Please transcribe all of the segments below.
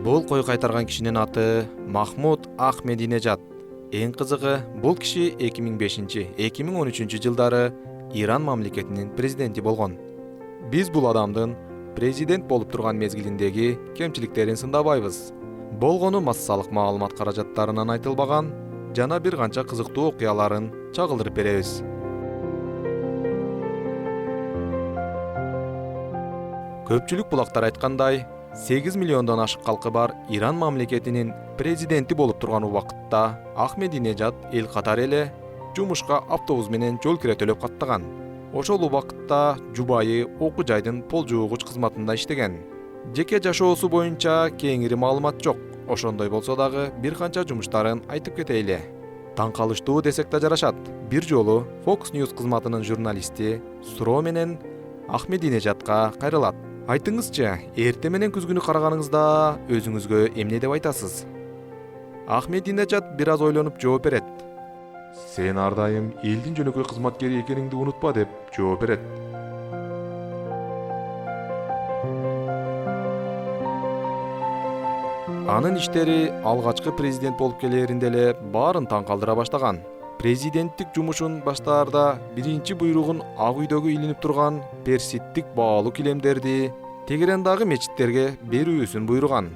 Бул кой кайтарган кишинин аты Махмуд Ахмединежад. Эң кызыгы, бул киши 2005-2013 жылдары Иран мамлекетинин президенти болгон. Биз бул адамдын президент болуп турган мезгилиндеги кемчиликтерин сындабайбыз. Болгону массалык маалымат каражаттарынан айтылбаган жана бир канча кызыктуу окуяларын чагылдырып беребиз. Көпчүлүк булактар айткандай, 8 миллиондон ашык калкы бар Иран мамлекетинин президенти болуп турган убакытта Ахмединежад эл катары эле жумушка автобус менен жол кире төлөп каттаган. Ошол убакытта жубайы окуу жайдын пол жуугуч кызматында иштеген. Жеке жашоосу боюнча кеңири маалымат жок. Ошондой болсо дагы бир канча жумуштарын айтып кетейли. Таң калыштуу десек да жарашат. Бир жолу Fox News кызматынын журналисти суроо менен Ахмединежадка кайрылат. Айтыңызчы, эрте менен күзгүнү караганыңызда өзүңүзгө эмне деп айтасыз? Ахмединежад бир аз ойлонуп жооп берет. Сен ар дайым элдин жөнөкөй кызматкери экениңди унутпа деп жооп берет. Анын иштери алгачкы президент болуп келээринде эле баарын таң калтыра баштаган. Президенттик жумушун баштаарда биринчи буйругун Ак үйдөгү илинип турган персидтик баалуу килемдерди Тегерандагы мечиттерге берүүсүн буйруган.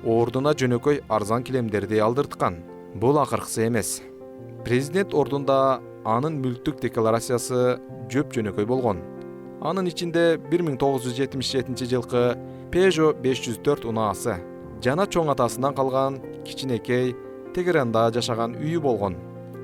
Ордуна жөнөкөй арзан килемдерди алдырткан. Бул акыркысы эмес. Президент ордунда анын мүлктүк декларациясы жөнөкөй болгон. Анын ичинде 1977 жылкы Peugeot 504 унаасы жана чоң атасынан калган кичинекей Тегеранда жашаган үйү болгон.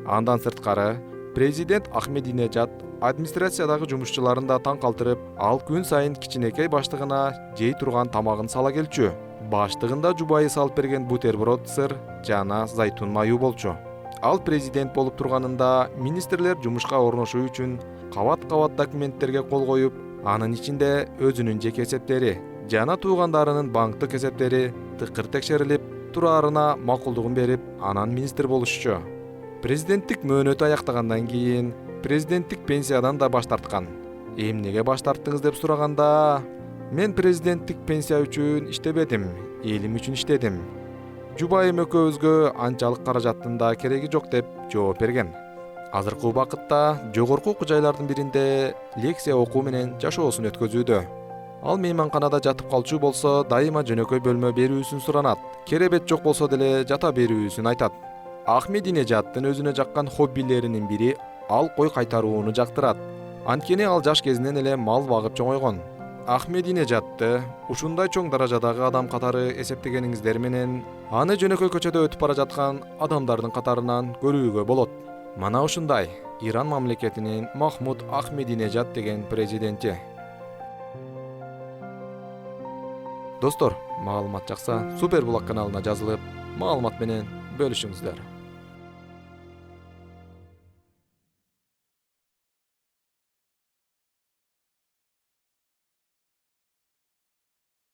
Андан сырткары, президент Ахмединежад администрациядагы жумушчуларын да таң калтырып, ал күн сайын кичинекей баштыгына жей турган тамагын сала келчү. Баштыгында жубайы салып берген бутерброд, сыр жана зайтун майы болчу. Ал президент болуп турганында министрлер жумушка орношуу үчүн кабат-кабат документтерге кол коюп, анын ичинде өзүнүн жеке эсептери жана туугандарынын банктык эсептери тыкыр текшерилип, тураарына макулдугун берип, анан министр болушчу. Президенттик мөөнөтү аяктагандан кийин президенттик пенсиядан да баш тарткан. Эмнеге баш тарттыңыз деп сураганда, мен президенттик пенсия үчүн иштебедим, элим үчүн иштедим. Жубайым экөөбүзгө анчалык каражаттын да кереги жок деп жооп берген. Азыркы убакытта жогорку окуу жайлардын биринде лекция окуу менен жашоосун өткөзүүдө. Ал мейманканада жатып калчу болсо, дайыма жөнөкөй бөлмө берүүсүн суранат. Керебет жок болсо деле жата берүүсүн айтат. Ахмединежаддын өзүнө жаккан хоббилеринин бири ал кой кайтарууну жактырат. Анткени ал жаш кезинен эле мал багып чоңойгон. Ахмединежадды ушундай чоң даражадагы адам катары эсептегениңиздер менен аны жөнөкөй көчөдө өтүп бара жаткан адамдардын катарынан көрүүгө болот. Мана ушундай Иран мамлекетинин Махмуд Ахмединежад деген президенти. Достор, маалымат жакса Супербулак каналына жазылып, маалымат менен бөлүшүңүздөр.